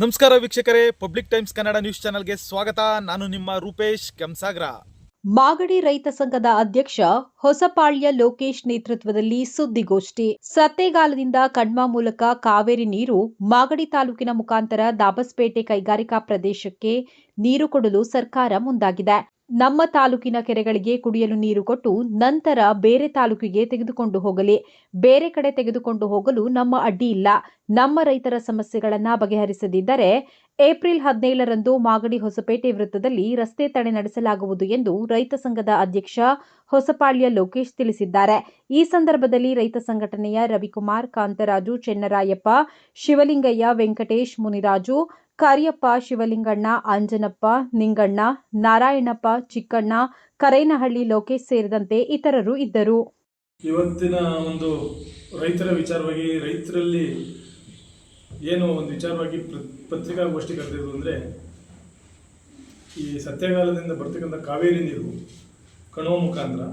ನಮಸ್ಕಾರ ವೀಕ್ಷಕರೇ, public times Kannada news ಚಾನೆಲ್ಗೆ ಸ್ವಾಗತ. ನಾನು ನಿಮ್ಮ ರೂಪೇಶ್ ಕೆಂಸಾಗ್ರ. ಮಾಗಡಿ ರೈತ ಸಂಘದ ಅಧ್ಯಕ್ಷ ಹೊಸಪಾಳ್ಯ ಲೋಕೇಶ್ ನೇತೃತ್ವದಲ್ಲಿ ಸುದ್ದಿಗೋಷ್ಠಿ. ಸತ್ತೇಗಾಲದಿಂದ ಕಣ್ಮ ಮೂಲಕ ಕಾವೇರಿ ನೀರು ಮಾಗಡಿ ತಾಲೂಕಿನ ಮುಖಾಂತರ ದಾಬಸ್ಪೇಟೆ ಕೈಗಾರಿಕಾ ಪ್ರದೇಶಕ್ಕೆ ನೀರು ಕೊಡಲು ಸರ್ಕಾರ ಮುಂದಾಗಿದೆ. ನಮ್ಮ ತಾಲೂಕಿನ ಕೆರೆಗಳಿಗೆ ಕುಡಿಯಲು ನೀರು ಕೊಟ್ಟು ನಂತರ ಬೇರೆ ತಾಲೂಕಿಗೆ ತೆಗೆದುಕೊಂಡು ಹೋಗಲಿ. ಬೇರೆ ಕಡೆ ತೆಗೆದುಕೊಂಡು ಹೋಗಲು ನಮ್ಮ ಅಡ್ಡಿ ಇಲ್ಲ. ನಮ್ಮ ರೈತರ ಸಮಸ್ಯೆಗಳನ್ನು ಬಗೆಹರಿಸದಿದ್ದರೆ ಏಪ್ರಿಲ್ 17ರಂದು ಮಾಗಡಿ ಹೊಸಪೇಟೆ ವೃತ್ತದಲ್ಲಿ ರಸ್ತೆ ತಡೆ ನಡೆಸಲಾಗುವುದು ಎಂದು ರೈತ ಸಂಘದ ಅಧ್ಯಕ್ಷ ಹೊಸಪಾಳ್ಯ ಲೋಕೇಶ್ ತಿಳಿಸಿದ್ದಾರೆ. ಈ ಸಂದರ್ಭದಲ್ಲಿ ರೈತ ಸಂಘಟನೆಯ ರವಿಕುಮಾರ್, ಕಾಂತರಾಜು, ಚೆನ್ನರಾಯಪ್ಪ, ಶಿವಲಿಂಗಯ್ಯ, ವೆಂಕಟೇಶ್, ಮುನಿರಾಜು, ಕರಿಯಪ್ಪ, ಶಿವಲಿಂಗಣ್ಣ, ಅಂಜನಪ್ಪ, ನಿಂಗಣ್ಣ, ನಾರಾಯಣಪ್ಪ, ಚಿಕ್ಕಣ್ಣ, ಕರೇನಹಳ್ಳಿ, ಲೋಕೇಶ್ ಸೇರಿದಂತೆ ಇತರರು ಇದ್ದರು. ಇವತ್ತಿನ ಒಂದು ರೈತರ ವಿಚಾರವಾಗಿ, ರೈತರಲ್ಲಿ ಏನು ಒಂದು ವಿಚಾರವಾಗಿ ಪತ್ರಿಕಾಗೋಷ್ಠಿ ಕರೆದಿರೋದು ಅಂದರೆ, ಈ ಸತ್ಯಗಾಲದಿಂದ ಬರ್ತಕ್ಕಂಥ ಕಾವೇರಿ ನೀರು ಕಣುವ ಮುಖಾಂತರ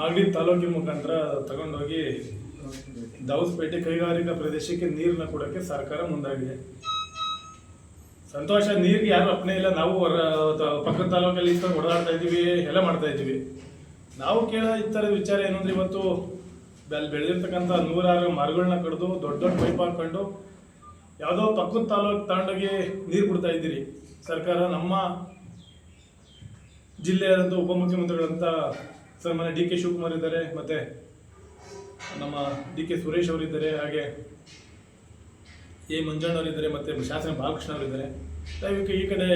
ಮಾಗಡಿ ತಾಲೂಕಿನ ಮುಖಾಂತರ ತಗೊಂಡೋಗಿ ದಾಬಸ್ಪೇಟೆ ಕೈಗಾರಿಕಾ ಪ್ರದೇಶಕ್ಕೆ ನೀರನ್ನ ಕೊಡೋಕ್ಕೆ ಸರ್ಕಾರ ಮುಂದಾಗಿದೆ. ಸಂತೋಷ. ನೀರಿಗೆ ಯಾರು ಅಪ್ಪನೇ ಇಲ್ಲ. ನಾವು ಪಕ್ಕದ ತಾಲೂಕಲ್ಲಿ ಇಸ್ಕೊಂಡು ಓಡಾಡ್ತಾ ಇದ್ದೀವಿ, ಎಲ್ಲ ಮಾಡ್ತಾ ಇದ್ದೀವಿ. ನಾವು ಕೇಳೋ ಈ ಥರದ ವಿಚಾರ ಏನು ಅಂದರೆ, ಇವತ್ತು ಅಲ್ಲಿ ಬೆಳೆದಿರ್ತಕ್ಕಂಥ 106 ಮರಗಳನ್ನ ಕಡಿದು ದೊಡ್ಡ ದೊಡ್ಡ ಪೈಪ್ ಹಾಕ್ಕೊಂಡು ಯಾವುದೋ ಪಕ್ಕದ ತಾಲೂಕು ತಗೊಂಡೋಗಿ ನೀರು ಬಿಡ್ತಾ ಇದ್ದೀರಿ. ಸರ್ಕಾರ ನಮ್ಮ ಜಿಲ್ಲೆಯಾದಂಥ ಉಪಮುಖ್ಯಮಂತ್ರಿಗಳಂತ ಸನ್ಮಾನ್ಯ ಡಿ ಕೆ ಶಿವಕುಮಾರ್ ಇದ್ದಾರೆ, ಮತ್ತು ನಮ್ಮ ಡಿ ಕೆ ಸುರೇಶ್ ಅವರಿದ್ದಾರೆ, ಹಾಗೆ ಎ ಮಂಜಣ್ಣವರಿದ್ದಾರೆ, ಮತ್ತು ಶಾಸನ ಬಾಲಕೃಷ್ಣ ಅವರಿದ್ದಾರೆ. ದಯವಿಟ್ಟು ಈ ಕಡೆ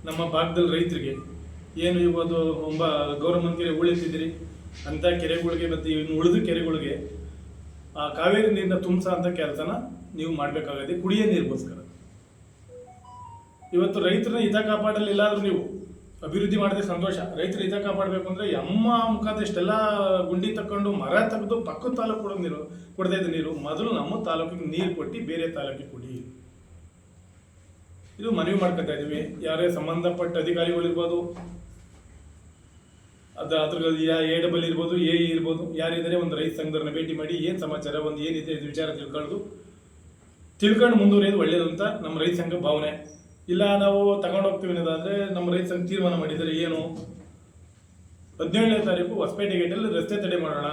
ನಮ್ಮ ಭಾಗದಲ್ಲಿ ರೈತರಿಗೆ ಏನು ಇವತ್ತು ಗೌರವ ಕೆರೆ ಉಳಿತಿದ್ದೀರಿ ಅಂಥ ಕೆರೆಗಳಿಗೆ ಮತ್ತು ಇನ್ನು ಉಳಿದ ಕೆರೆಗಳಿಗೆ ಆ ಕಾವೇರಿ ನೀರನ್ನ ತುಂಬಿಸೋ ಅಂಥ ಕೆಲಸನ ನೀವು ಮಾಡಬೇಕಾಗತ್ತೆ, ಕುಡಿಯೋ ನೀರಿಗೋಸ್ಕರ. ಇವತ್ತು ರೈತರನ್ನ ಹಿತ ಕಾಪಾಡಲಿಲ್ಲ ಆದರೂ ನೀವು ಅಭಿವೃದ್ಧಿ ಮಾಡಿದ್ರೆ ಸಂತೋಷ. ರೈತರ ಹಿತ ಕಾಪಾಡಬೇಕು ಅಂದರೆ ಅಮ್ಮ ಮುಖಾಂತರ ಇಷ್ಟೆಲ್ಲ ಗುಂಡಿ ತಕ್ಕೊಂಡು ಮರ ತೆಗೆದು ಪಕ್ಕದ ತಾಲೂಕು ಕೊಡೋ ನೀರು ಕೊಡ್ತಾ ಇದ್ದ ನೀರು ಮೊದಲು ನಮ್ಮ ತಾಲೂಕಿಗೆ ನೀರು ಕೊಟ್ಟು ಬೇರೆ ತಾಲೂಕಿಗೆ ಕೊಡಿ. ಇದು ಮನವಿ ಮಾಡ್ಕೊತಾ ಇದ್ದೀವಿ. ಯಾರೇ ಸಂಬಂಧಪಟ್ಟ ಅಧಿಕಾರಿಗಳಿರ್ಬೋದು, ಅದ್ರ ಎ ಡಬಲ್ ಇರ್ಬೋದು, ಎ ಇರ್ಬೋದು, ಯಾರಿದ್ದಾರೆ ಒಂದು ರೈತ ಸಂಘದವ್ರನ್ನ ಭೇಟಿ ಮಾಡಿ ಏನು ಸಮಾಚಾರ, ಒಂದು ಏನಿದೆ ಇದು ವಿಚಾರ ತಿಳ್ಕೊಂಡು ಮುಂದುವರಿಯೋದು ಒಳ್ಳೇದು ಅಂತ ನಮ್ಮ ರೈತ ಸಂಘ ಭಾವನೆ. ಇಲ್ಲ ನಾವು ತಗೊಂಡೋಗ್ತೀವಿ ಅನ್ನೋದಾದರೆ ನಮ್ಮ ರೈತ ಸಂಘ ತೀರ್ಮಾನ ಮಾಡಿದ್ದಾರೆ, ಏನು 17ನೇ ತಾರೀಕು ಹೊಸಪೇಟೆ ಗೇಟಲ್ಲಿ ರಸ್ತೆ ತಡೆ ಮಾಡೋಣ.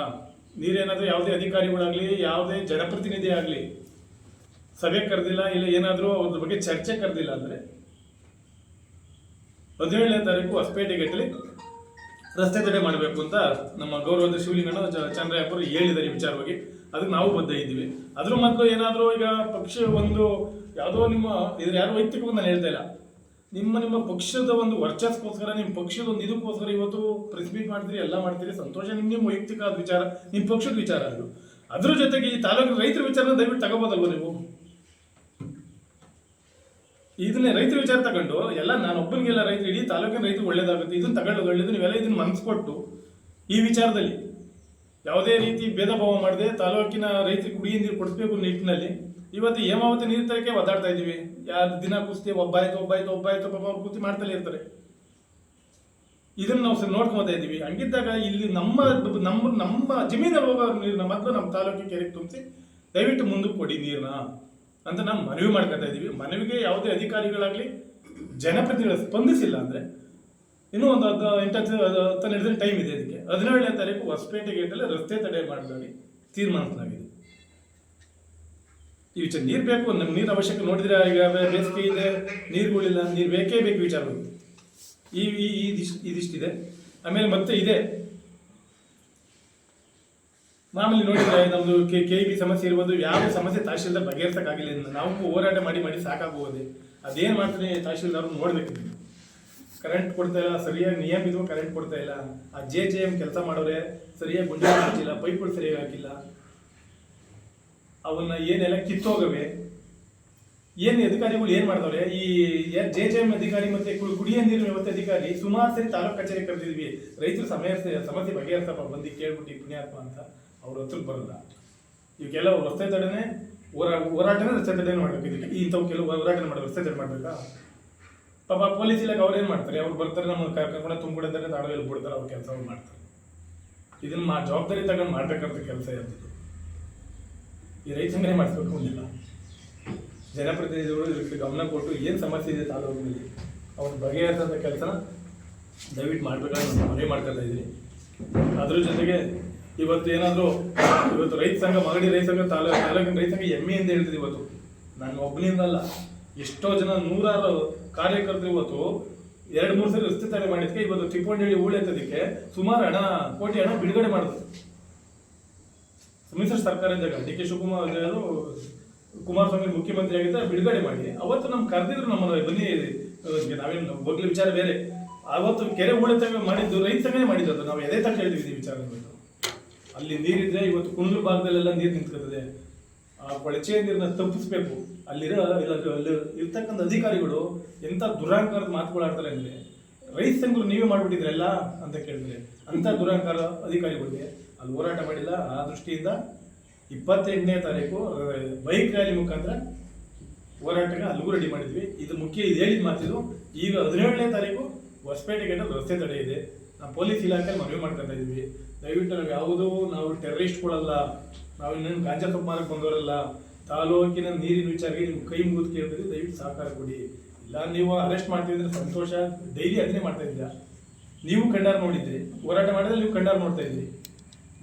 ನೀರೇನಾದರೂ ಯಾವುದೇ ಅಧಿಕಾರಿಗಳಾಗಲಿ, ಯಾವುದೇ ಜನಪ್ರತಿನಿಧಿ ಆಗಲಿ ಸಭೆ ಕರೆದಿಲ್ಲ, ಇಲ್ಲ ಏನಾದರೂ ಅದ್ರ ಬಗ್ಗೆ ಚರ್ಚೆ ಕರೆದಿಲ್ಲ ಅಂದರೆ 17ನೇ ತಾರೀಕು ಹೊಸಪೇಟೆ ಗೇಟಲ್ಲಿ ರಸ್ತೆ ತಡೆ ಮಾಡಬೇಕು ಅಂತ ನಮ್ಮ ಗೌರವದ ಶಿವಲಿಂಗಣ್ಣ, ಚಂದ್ರಯ್ಯಪ್ಪರು ಹೇಳಿದ್ದಾರೆ ಈ ವಿಚಾರವಾಗಿ. ಅದಕ್ಕೆ ನಾವು ಬದ್ಧ ಇದ್ದೀವಿ. ಅದ್ರ ಮೊದಲು ಏನಾದರೂ ಈಗ ಪಕ್ಷ ಒಂದು ಯಾವುದೋ ನಿಮ್ಮ ಇದ್ರ ಯಾರು ವೈಯಕ್ತಿಕವಾಗಿ ನಾನು ಹೇಳ್ತಾ ಇಲ್ಲ, ನಿಮ್ಮ ಪಕ್ಷದ ಒಂದು ವರ್ಚಸ್ಗೋಸ್ಕರ, ನಿಮ್ಮ ಪಕ್ಷದ ಒಂದು ಇದಕ್ಕೋಸ್ಕರ ಇವತ್ತು ಪ್ರೆಸ್ ಮೀಟ್ ಮಾಡ್ತೀರಿ, ಎಲ್ಲ ಮಾಡ್ತೀರಿ, ಸಂತೋಷ. ನಿಮ್ಮ ವೈಯಕ್ತಿಕ ವಿಚಾರ, ನಿಮ್ಮ ಪಕ್ಷದ ವಿಚಾರ ಅದು. ಅದ್ರ ಜೊತೆಗೆ ಈ ತಾಲೂಕಿನ ರೈತರ ವಿಚಾರನ ದಯವಿಟ್ಟು ತಗೋಬೋದಲ್ವ ನೀವು? ಇದನ್ನೇ ರೈತರ ವಿಚಾರ ತಗೊಂಡು ಎಲ್ಲ ನಾನು ಒಬ್ಬನಿಗೆಲ್ಲ ರೈತರು, ಇಡೀ ತಾಲೂಕಿನ ರೈತರು ಒಳ್ಳೇದಾಗುತ್ತೆ, ಇದನ್ನು ತಗೊಳ್ಳೋದು ಒಳ್ಳೇದು. ನೀವೆಲ್ಲ ಇದನ್ನು ಮನಸ್ಕೊಟ್ಟು ಈ ವಿಚಾರದಲ್ಲಿ ಯಾವುದೇ ರೀತಿ ಭೇದ ಭಾವ ಮಾಡದೆ ತಾಲೂಕಿನ ರೈತರಿಗೆ ಕುಡಿಯ ನೀರು ಕೊಡಿಸ್ಬೇಕು ನಿಟ್ಟಿನಲ್ಲಿ ಇವತ್ತು ಹೇಮಾವತಿ ನೀರು ತರಕ್ಕೆ ಒದ್ದಾಡ್ತಾ ಇದ್ದೀವಿ. ಯಾರು ದಿನ ಕುಸ್ತಿ ಒಬ್ಬಾಯ್ತು ಪಾಪ ಅವ್ರು ಕುಸ್ತಿ ಮಾಡ್ತಲೇ ಇರ್ತಾರೆ. ಇದನ್ನು ನಾವು ನೋಡ್ಕೊತಾ ಇದ್ದೀವಿ. ಹಂಗಿದ್ದಾಗ ಇಲ್ಲಿ ನಮ್ಮ ಜಮೀನಲ್ಲಿ ಹೋಗೋ ನೀರನ್ನ ಮೊದಲು ನಮ್ಮ ತಾಲೂಕಿನ ಕೆರೆಗೆ ತುಂಬಿಸಿ ದಯವಿಟ್ಟು ಮುಂದಕ್ಕೆ ಕೊಡಿ ನೀರನ್ನ ಅಂತ ನಾವು ಮನವಿ ಮಾಡ್ಕೊತಾ ಇದ್ದೀವಿ. ಮನವಿಗೆ ಯಾವುದೇ ಅಧಿಕಾರಿಗಳಾಗಲಿ ಜನಪ್ರತಿನಿಧಿಗಳು ಸ್ಪಂದಿಸಿಲ್ಲ ಅಂದರೆ ಇನ್ನೂ ಒಂದು 8-10 ದಿನ ಟೈಮ್ ಇದೆ. ಅದಕ್ಕೆ 17ನೇ ತಾರೀಕು ಹೊಸಪೇಟೆ ಗೇಟಲ್ಲಿ ರಸ್ತೆ ತಡೆ ಮಾಡಲಾಗಿ ತೀರ್ಮಾನಿಸಲಾಗಿದೆ. ಈ ವಿಚಾರ ನೀರು ಬೇಕು, ನಮ್ಗೆ ನೀರು ಅವಶ್ಯಕ. ನೋಡಿದ್ರೆ ಈಗ ಬೇಸಿಗೆ ಇದೆ, ನೀರುಗಳಿಲ್ಲ, ನೀರು ಬೇಕೇ ಬೇಕು ವಿಚಾರಗಳು. ಇದಿಷ್ಟಿದೆ. ಆಮೇಲೆ ಮತ್ತೆ ಇದೆ ಮಾಮೂಲಿ ನೋಡಿದ್ರೆ ನಮ್ಮದು KEB ಸಮಸ್ಯೆ ಇರ್ಬೋದು, ಯಾವ ಸಮಸ್ಯೆ ತಹಶೀಲ್ದಾರ್ ಬಗೆಹರಿಸೋಕ್ಕಾಗಿಲ್ಲ. ನಾವು ಹೋರಾಟ ಮಾಡಿ ಸಾಕಾಗೋದೆ. ಅದೇನು ಮಾಡ್ತಾರೆ ತಹಶೀಲ್ದಾರ್ ನೋಡ್ಬೇಕು. ಕರೆಂಟ್ ಕೊಡ್ತಾ ಇಲ್ಲ, ಸರಿಯಾಗಿ ನಿಯಮಿತ ಕರೆಂಟ್ ಕೊಡ್ತಾ ಇಲ್ಲ. ಆ JJM ಕೆಲಸ ಮಾಡೋರೆ ಸರಿಯಾಗಿ ಗುಂಡಿ ಹಾಕಿಲ್ಲ, ಪೈಪ್ಗಳು ಸರಿಯಾಗಿ ಹಾಕಿಲ್ಲ, ಅವನ್ನ ಏನೆಲ್ಲ ಕಿತ್ತೋಗವೆ. ಏನು ಅಧಿಕಾರಿಗಳು ಏನು ಮಾಡಿದವ್ರೆ, ಈ JJM ಅಧಿಕಾರಿ ಮತ್ತೆ ಕುಡಿಯೋ ನೀರು ವ್ಯವಸ್ಥೆ ಅಧಿಕಾರಿ ಸುಮಾರು ಸರಿ ತಾಲೂಕು ಕಚೇರಿ ಕರೆದಿದ್ವಿ. ರೈತರ ಸಮಸ್ಯೆ ಬಗೆಹರಿಸಪ್ಪ ಬಂದು ಕೇಳ್ಬಿಟ್ಟು ಪುಣ್ಯಾತ್ಮ ಅಂತ ಅವ್ರ ಹತ್ರಕ್ಕೆ ಬರಲ್ಲ. ಇವಕ್ಕೆಲ್ಲ ರಸ್ತೆ ತಡೆನೇ ಹೋರಾಟನೇ ರಸ್ತೆ ತಡೆನೇ ಮಾಡ್ಬೇಕು. ಇದಕ್ಕೆ ಇಂಥವು ಕೆಲವು ಹೋರಾಟನೇ ಮಾಡೋದು, ರಸ್ತೆ ತಡೆ ಮಾಡ್ಬೇಕಾ? ಪಾಪ ಪೊಲೀಸ್ ಇಲಾಖೆ ಅವ್ರೇನು ಮಾಡ್ತಾರೆ, ಅವ್ರು ಬರ್ತಾರೆ, ನಮ್ಮನ್ನು ಕರ್ಕೊಂಡು ತುಂಬಿಡ್ತಾರೆ, ತಾಡವೆಲ್ಲಿ ಬಿಡ್ತಾರೆ, ಅವ್ರ ಕೆಲಸ ಅವ್ರು ಮಾಡ್ತಾರೆ. ಇದನ್ನ ಜವಾಬ್ದಾರಿ ತಗೊಂಡು ಮಾಡ್ಬೇಕಂತ ಕೆಲಸ ಇರ್ತದೆ. ಈ ರೈತ ಸಂಘಟನೆ ಮಾಡಿಸ್ಬೇಕು. ಜನಪ್ರತಿನಿಧಿಗಳು ಇದಕ್ಕೆ ಗಮನ ಕೊಟ್ಟು ಏನು ಸಮಸ್ಯೆ ಇದೆ ತಾಲೂಕಿನಲ್ಲಿ ಅವನು ಬಗೆಹರಿಸೋಂಥ ಕೆಲಸನ ದಯವಿಟ್ಟು ಮಾಡಬೇಕಾದ್ರೆ ನಾನು ಮನವಿ ಮಾಡ್ಕೊತಾ ಇದ್ದೀನಿ. ಅದ್ರ ಜೊತೆಗೆ ಇವತ್ತು ರೈತ ಸಂಘ, ಮಾಗಡಿ ರೈತ ಸಂಘ, ತಾಲೂಕಿನ ರೈತ ಸಂಘ ಹೆಮ್ಮೆಯಿಂದ ಹೇಳ್ತಿದೆ. ಇವತ್ತು ನಾನು ಒಬ್ಬನಿಂದಲ್ಲ, ಎಷ್ಟೋ ಜನ ನೂರಾರು ಕಾರ್ಯಕರ್ತರು ಇವತ್ತು 2-3 ಸರಿ ರಸ್ತೆ ತಡೆ ಮಾಡಿದ್ದಕ್ಕೆ ಇವತ್ತು ತಿಪ್ಪೊಂಡಳ್ಳಿ ಉಳೆತ್ತದಕ್ಕೆ ಸುಮಾರು ಕೋಟಿ ಹಣ ಬಿಡುಗಡೆ ಮಾಡಿದ್ರು. ಸಮ್ಮಿಶ್ರ ಸರ್ಕಾರ ಇದ್ದಾಗ ಡಿ.ಕೆ. ಶಿವಕುಮಾರ್ ಕುಮಾರಸ್ವಾಮಿ ಮುಖ್ಯಮಂತ್ರಿ ಆಗಿದ್ದ ಬಿಡುಗಡೆ ಮಾಡಿ ಅವತ್ತು ನಮ್ಗೆ ಕರೆದಿದ್ರು, ನಮ್ಮನ್ನು ಬನ್ನಿ, ನಾವೇನು ಹೋಗ್ಲಿ ವಿಚಾರ ಬೇರೆ. ಅವತ್ತು ಕೆರೆ ಉಳಿತ ಮಾಡಿದ್ದು ರೈತ ಸಂಘನೇ ಮಾಡಿದ್ದು. ನಾವು ಎದೆ ತಕ್ಕ ಹೇಳಿದ್ವಿ ವಿಚಾರ. ಅಲ್ಲಿ ನೀರಿದ್ರೆ ಇವತ್ತು ಕುಂಡ್ಲು ಭಾಗದಲ್ಲೆಲ್ಲ ನೀರು ನಿಂತ್ಕೊತದೆ. ಆ ಕೊಳಚೆ ನೀರನ್ನ ತಪ್ಪಿಸ್ಬೇಕು. ಅಲ್ಲಿ ಇರ್ತಕ್ಕಂಥ ಅಧಿಕಾರಿಗಳು ಎಂಥ ದುರಹಂಕಾರದ ಮಾತುಗಳಾಡ್ತಾರೆ ಅಂದರೆ, ರೈತ ಸಂಘರು ನೀವೇ ಮಾಡಿಬಿಟ್ಟಿದ್ರಲ್ಲ ಅಂತ ಕೇಳಿದ್ರೆ ಅಂಥ ದುರಹಂಕಾರ ಅಧಿಕಾರಿಗಳಿಗೆ ಅಲ್ಲಿ ಹೋರಾಟ ಮಾಡಿಲ್ಲ. ಆ ದೃಷ್ಟಿಯಿಂದ 28ನೇ ತಾರೀಕು ಬೈಕ್ ರ್ಯಾಲಿ ಮುಖಾಂತರ ಹೋರಾಟಕ್ಕೆ ಅಲ್ಲಿಗೂ ರೆಡಿ ಮಾಡಿದ್ವಿ. ಇದು ಮುಖ್ಯ, ಇದು ಹೇಳಿದ ಮಾತಿದು. ಈಗ 17ನೇ ತಾರೀಕು ಹೊಸಪೇಟೆ ಗೇಟಲ್ಲಿ ರಸ್ತೆ ತಡೆ ಇದೆ. ನಾವು ಪೊಲೀಸ್ ಇಲಾಖೆಯಲ್ಲಿ ಮನವಿ ಮಾಡ್ಕೊತಾ ಇದ್ವಿ, ದಯವಿಟ್ಟು ನಾವು ಟೆರರಿಸ್ಟ್ಗಳಲ್ಲ, ನಾವು ಇನ್ನೇನು ಗಾಂಜಾ ತಪ್ಪು ಮಾರಕ್ಕೆ ಬಂದವರಲ್ಲ. ತಾಲೂಕಿನ ನೀರಿನ ವಿಚಾರಕ್ಕೆ ನಿಮ್ಮ ಕೈ ಮುಗಿದು ಕೇಳಿದ್ರೆ ದಯವಿಟ್ಟು ಸಹಕಾರ ಕೊಡಿ. ಇಲ್ಲ ನೀವು ಅರೆಸ್ಟ್ ಮಾಡ್ತಿದ್ರೆ ಸಂತೋಷ, ಡೈಲಿ ಅದನ್ನೇ ಮಾಡ್ತಾ ಇದ್ದೀರಾ. ನೀವು ಕಂಡಾರು ನೋಡಿದ್ರಿ, ಹೋರಾಟ ಮಾಡಿದ್ರೆ ನೀವು ಕಂಡಾರು ನೋಡ್ತಾ ಇದ್ರಿ.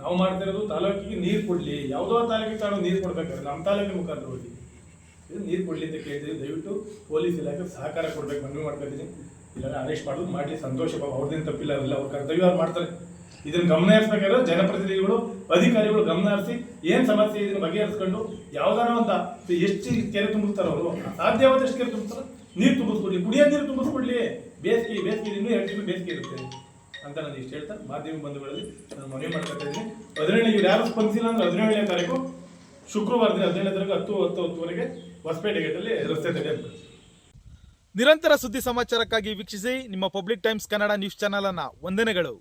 ನಾವು ಮಾಡ್ತಾ ಇರೋದು ತಾಲೂಕಿಗೆ ನೀರು ಕೊಡಲಿ. ಯಾವುದೋ ತಾಲೂಕಿಗೆ ತಾನು ನೀರು ಕೊಡ್ಬೇಕಾದ್ರೆ ನಮ್ಮ ತಾಲೂಕಿನ ಮುಖಾಂತರ ಹೋಗಿ ಇದು ನೀರು ಕೊಡಲಿ ಅಂತ ಕೇಳಿದ್ರಿ. ದಯವಿಟ್ಟು ಪೊಲೀಸ್ ಇಲಾಖೆ ಸಹಕಾರ ಕೊಡ್ಬೇಕು, ಮನವಿ ಮಾಡ್ಕೊತೀನಿ. ಇಲ್ಲ ಅರೆಸ್ಟ್ ಮಾಡೋದು ಮಾಡಲಿ, ಸಂತೋಷ, ಅವ್ರದ್ದೇನು ತಪ್ಪಿಲ್ಲ, ಅವರೆಲ್ಲ ಅವ್ರ ಕರ್ತವ್ಯ ಅವ್ರು ಮಾಡ್ತಾರೆ. ಇದನ್ನ ಗಮನ ಹರಿಸ್ಬೇಕಾದ್ರೆ ಜನಪ್ರತಿನಿಧಿಗಳು, ಅಧಿಕಾರಿಗಳು ಗಮನ ಹರಿಸಿ ಏನು ಸಮಸ್ಯೆ ಇದನ್ನು ಬಗೆಹರಿಸ್ಕೊಂಡು ಯಾವ್ದಾರ ಅಂತ ಎಷ್ಟು ಕೆರೆ ತುಂಬಿಸ್ತಾರೆ ಅವರು, ಸಾಧ್ಯವಾದಷ್ಟು ಕೆರೆ ತುಂಬಿಸ್ತಾರೆ, ನೀರು ತುಂಬಿಸ್ಕೊಡ್ಲಿ, ಕುಡಿಯೋ ನೀರು ತುಂಬಿಸ್ಕೊಡ್ಲಿ. ಬೇಸಿಗೆ ಇನ್ನೂ 2 ತಿಂಗಳು ಬೇಸಿಗೆ ಇರುತ್ತೆ ಅಂತ ನಾನು ಇಷ್ಟು ಹೇಳ್ತಾ ಮಾಧ್ಯಮ ಬಂಧುಗಳಲ್ಲಿ ನಾನು ಮನವಿ ಮಾಡ್ಕೊತಾ ಇದ್ದೀನಿ. 17 ಇವ್ರು ಯಾರು ಸ್ಪಂದಿಸಿಲ್ಲ ಅಂದ್ರೆ 17ನೇ ತಾರೀಕು ಶುಕ್ರವಾರ ದಿನ 17ನೇ ತಾರೀಕು 10:10ವರೆಗೆ ಹೊಸಪೇಟೆ ಗೇಟಲ್ಲಿ ರಸ್ತೆ ತಡೆ. ನಿರಂತರ ಸುದ್ದಿ ಸಮಾಚಾರಕ್ಕಾಗಿ ವೀಕ್ಷಿಸಿ ನಿಮ್ಮ public times Kannada news channel ಅನ್ನ. ವಂದನೆಗಳು.